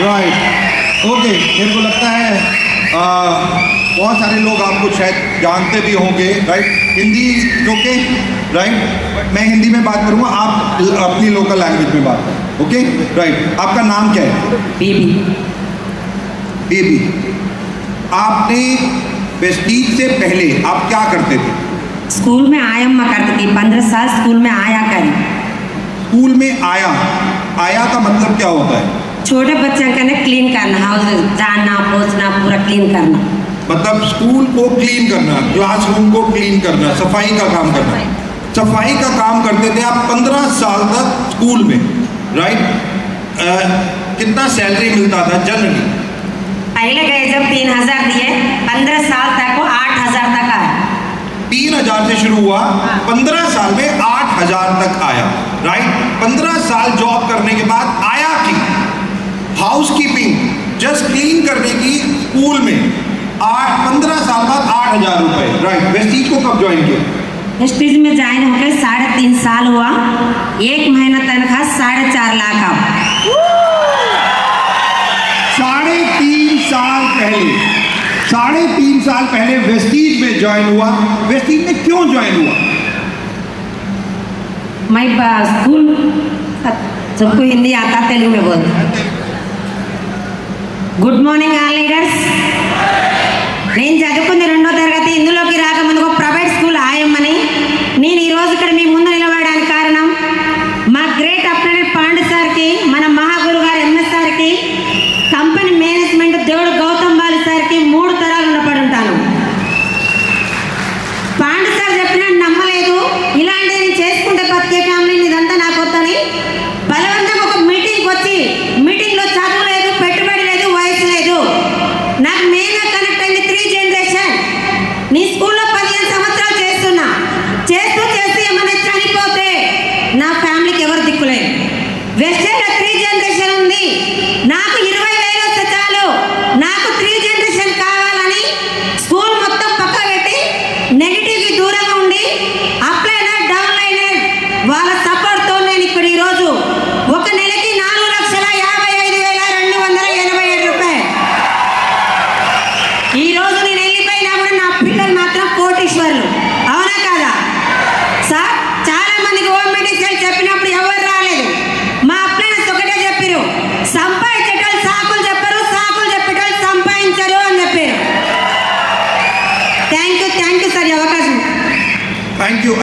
Right, okay. मेरे को लगता है बहुत सारे लोग आपको शायद जानते भी होंगे, राइट। Hindi okay, right. मैं हिंदी में बात करूँगा, आप अपनी लोकल लैंग्वेज में बात करें, ओके, राइट। आपका नाम क्या है? बेबी। बेबी, आपने वेस्टीज से पहले आप क्या करते थे? स्कूल में आयम्मा करती थी, 15 साल स्कूल में आया करी। स्कूल में आया का मतलब क्या होता है? छोटे बच्चों का क्लीन करना, हाउस झाड़ना पोछना पूरा क्लीन करना। मतलब स्कूल को क्लीन करना, क्लासरूम को क्लीन करना, सफाई का काम करना। सफाई का काम करते थे आप 15 साल तक स्कूल में, राइट। कितना सैलरी मिलता था जनरली? पहले गए जब 3000 दिए, 15 साल तक वो 8000 तक आया। 3000 से शुरू हुआ, 15 साल में 8000 तक आया, राइट। 15 साल जॉब करने के बाद आया कि हाउस कीपिंग, जस्ट क्लीन करने की स्कूल में 15 साल बाद 8000 रुपए, राइट। वेस्टीज को कब ज्वाइन किया? वेस्टीज में ज्वाइन होकर 3.5 साल हुआ। 1 महीना तनख्वाह 4.5 लाख अब। 3.5 साल पहले वेस्टीज में ज्वाइन हुआ। वेस्टीज में क्यों ज्वाइन हुआ? मैं स्कूल, सबको हिंदी आता, तेलुगु में बोलता। Good morning all leaders. నేను